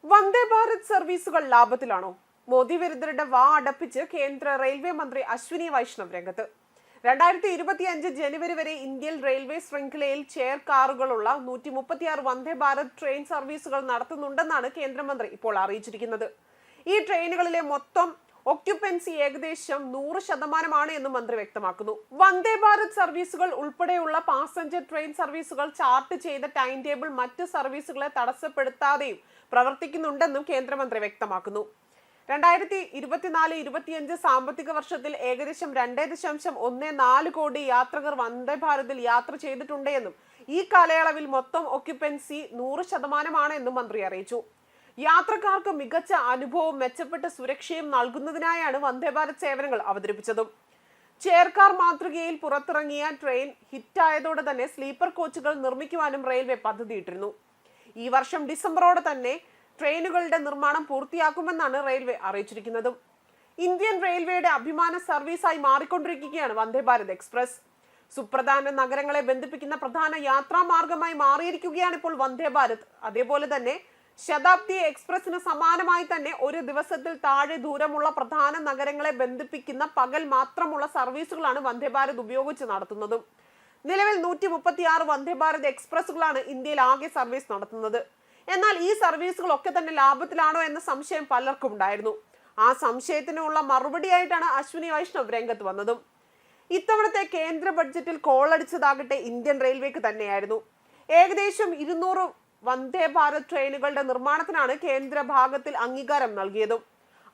വന്ദേ ഭാരത് സർവീസുകൾ ലാഭത്തിലാണോ? മോദി വിരുദ്ധരുടെ വാ അടപ്പിച്ച് കേന്ദ്ര റെയിൽവേ മന്ത്രി അശ്വിനി വൈഷ്ണവ് രംഗത്ത്. 2025 ജനുവരി വരെ ഇന്ത്യൻ റെയിൽവേ ശൃംഖലയിൽ ചെയർ കാറുകളുള്ള 136 വന്ദേ ഭാരത് ട്രെയിൻ സർവീസുകൾ നടത്തുന്നുണ്ടെന്നാണ് കേന്ദ്രമന്ത്രി ഇപ്പോൾ അറിയിച്ചിരിക്കുന്നത്. ഈ ട്രെയിനുകളിലെ മൊത്തം ഒക്യുപ്പൻസി ഏകദേശം 100% എന്ന് മന്ത്രി വ്യക്തമാക്കുന്നു. വന്ദേ ഭാരത് സർവീസുകൾ ഉൾപ്പെടെയുള്ള പാസഞ്ചർ ട്രെയിൻ സർവീസുകൾ ചാർട്ട് ചെയ്ത ടൈം ടേബിൾ മറ്റ് സർവീസുകളെ തടസ്സപ്പെടുത്താതെയും പ്രവർത്തിക്കുന്നുണ്ടെന്നും കേന്ദ്രമന്ത്രി വ്യക്തമാക്കുന്നു. 2024-25 സാമ്പത്തിക വർഷത്തിൽ ഏകദേശം 2.14 കോടി യാത്രികർ വന്ദേ ഭാരതിൽ യാത്ര ചെയ്തിട്ടുണ്ട് എന്നും ഈ കാലയളവിൽ മൊത്തം ഒക്യുപ്പൻസി 100% എന്നും മന്ത്രി അറിയിച്ചു. യാത്രക്കാർക്ക് മികച്ച അനുഭവവും മെച്ചപ്പെട്ട സുരക്ഷയും നൽകുന്നതിനായാണ് വന്ദേ ഭാരത് സേവനങ്ങൾ അവതരിപ്പിച്ചതും. ചെയർകാർ മാതൃകയിൽ പുറത്തിറങ്ങിയ ട്രെയിൻ ഹിറ്റായതോടെ തന്നെ സ്ലീപ്പർ കോച്ചുകൾ നിർമ്മിക്കുവാനും റെയിൽവേ പദ്ധതിയിട്ടിരുന്നു. ഈ വർഷം ഡിസംബറോടെ തന്നെ ട്രെയിനുകളുടെ നിർമ്മാണം പൂർത്തിയാക്കുമെന്നാണ് റെയിൽവേ അറിയിച്ചിരിക്കുന്നത്. ഇന്ത്യൻ റെയിൽവേയുടെ അഭിമാന സർവീസായി മാറിക്കൊണ്ടിരിക്കുകയാണ് വന്ദേ ഭാരത് എക്സ്പ്രസ്. സുപ്രധാന നഗരങ്ങളെ ബന്ധിപ്പിക്കുന്ന പ്രധാന യാത്രാ മാർഗമായി മാറിയിരിക്കുകയാണ് ഇപ്പോൾ വന്ദേ ഭാരത്. അതേപോലെ തന്നെ ശതാബ്ദി എക്സ്പ്രസിന് സമാനമായി തന്നെ ഒരു ദിവസത്തിൽ താഴെ ദൂരമുള്ള പ്രധാന നഗരങ്ങളെ ബന്ധിപ്പിക്കുന്ന പകൽ മാത്രമുള്ള സർവീസുകളാണ് വന്ദേ ഭാരത് ഉപയോഗിച്ച് നടത്തുന്നത്. നിലവിൽ 136 വന്ദേ ഭാരത് എക്സ്പ്രസുകളാണ് ഇന്ത്യയിൽ ആകെ സർവീസ് നടത്തുന്നത്. എന്നാൽ ഈ സർവീസുകളൊക്കെ തന്നെ ലാഭത്തിലാണോ എന്ന സംശയം പലർക്കും ഉണ്ടായിരുന്നു. ആ സംശയത്തിനുള്ള മറുപടിയായിട്ടാണ് അശ്വിനി വൈഷ്ണവ് രംഗത്ത് വന്നതും. ഇത്തവണത്തെ കേന്ദ്ര ബഡ്ജറ്റിൽ കോളടിച്ചതാകട്ടെ ഇന്ത്യൻ റെയിൽവേക്ക് തന്നെയായിരുന്നു. ഏകദേശം 200 വന്ദേ ഭാരത് ട്രെയിനുകളുടെ നിർമ്മാണത്തിനാണ് കേന്ദ്ര ഭാഗത്തിൽ അംഗീകാരം നൽകിയതും.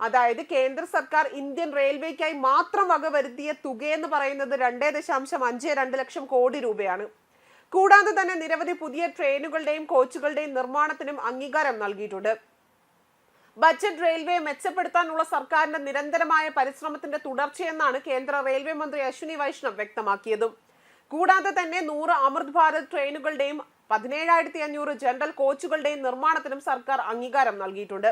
അതായത് കേന്ദ്ര സർക്കാർ ഇന്ത്യൻ റെയിൽവേക്കായി മാത്രം വകവരുത്തിയ തുകയെന്ന് പറയുന്നത് 2.52 ലക്ഷം കോടി രൂപയാണ്. കൂടാതെ തന്നെ നിരവധി പുതിയ ട്രെയിനുകളുടെയും കോച്ചുകളുടെയും നിർമ്മാണത്തിനും അംഗീകാരം നൽകിയിട്ടുണ്ട്. ബജറ്റ് റെയിൽവേ മെച്ചപ്പെടുത്താനുള്ള സർക്കാരിന്റെ നിരന്തരമായ പരിശ്രമത്തിന്റെ തുടർച്ചയെന്നാണ് കേന്ദ്ര റെയിൽവേ മന്ത്രി അശ്വിനി വൈഷ്ണവ് വ്യക്തമാക്കിയതും. കൂടാതെ തന്നെ 100 അമൃത് ഭാരത് ട്രെയിനുകളുടെയും 17,500 ജനറൽ കോച്ചുകളുടെയും നിർമ്മാണത്തിനും സർക്കാർ അംഗീകാരം നൽകിയിട്ടുണ്ട്.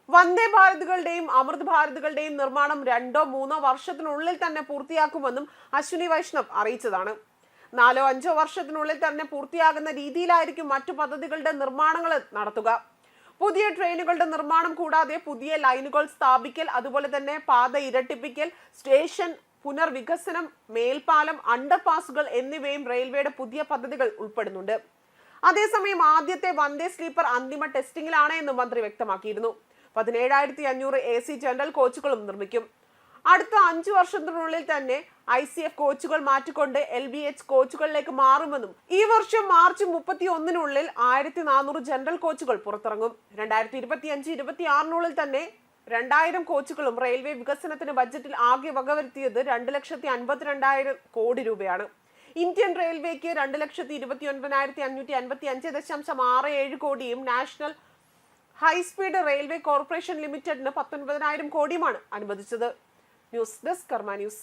വന്ദേ ഭാരതുകളുടെയും അമൃത് ഭാരതുകളുടെയും നിർമ്മാണം 2-3 വർഷത്തിനുള്ളിൽ തന്നെ പൂർത്തിയാക്കുമെന്നും അശ്വിനി വൈഷ്ണവ് അറിയിച്ചതാണ്. 4-5 വർഷത്തിനുള്ളിൽ തന്നെ പൂർത്തിയാകുന്ന രീതിയിലായിരിക്കും മറ്റു പദ്ധതികളുടെ നിർമ്മാണങ്ങൾ നടത്തുക. പുതിയ ട്രെയിനുകളുടെ നിർമ്മാണം കൂടാതെ പുതിയ ലൈനുകൾ സ്ഥാപിക്കൽ, അതുപോലെ തന്നെ പാത ഇരട്ടിപ്പിക്കൽ, സ്റ്റേഷൻ പുനർവികസനം, മേൽപ്പാലം, അണ്ടർപാസുകൾ എന്നിവയും റെയിൽവേയുടെ പുതിയ പദ്ധതികൾ ഉൾപ്പെടുന്നുണ്ട്. അതേസമയം ആദ്യത്തെ വന്ദേ സ്ലീപ്പർ അന്തിമ ടെസ്റ്റിംഗിലാണ് എന്ന് മന്ത്രി വ്യക്തമാക്കിയിരുന്നു. 17,500 AC ജനറൽ കോച്ചുകളും നിർമ്മിക്കും. അടുത്ത 5 വർഷത്തിനുള്ളിൽ തന്നെ ICF കോച്ചുകൾ മാറ്റിക്കൊണ്ട് LBH കോച്ചുകളിലേക്ക് മാറുമെന്നും ഈ വർഷം മാർച്ച് 31-നുള്ളിൽ 1,400 ജനറൽ കോച്ചുകൾ പുറത്തിറങ്ങും. 2025-26-നുള്ളിൽ തന്നെ 2,000 കോച്ചുകളും റെയിൽവേ വികസനത്തിന് ബജറ്റിൽ ആകെ വകവരുത്തിയത് 2,52,000 കോടി രൂപയാണ്. ഇന്ത്യൻ റെയിൽവേക്ക് 2,29,555.67 കോടിയും നാഷണൽ ഹൈസ്പീഡ് റെയിൽവേ കോർപ്പറേഷൻ ലിമിറ്റഡിന് 19,000 കോടിയുമാണ് അനുവദിച്ചത്. ന്യൂസ് ഡെസ്ക് കർമ്മ ന്യൂസ്.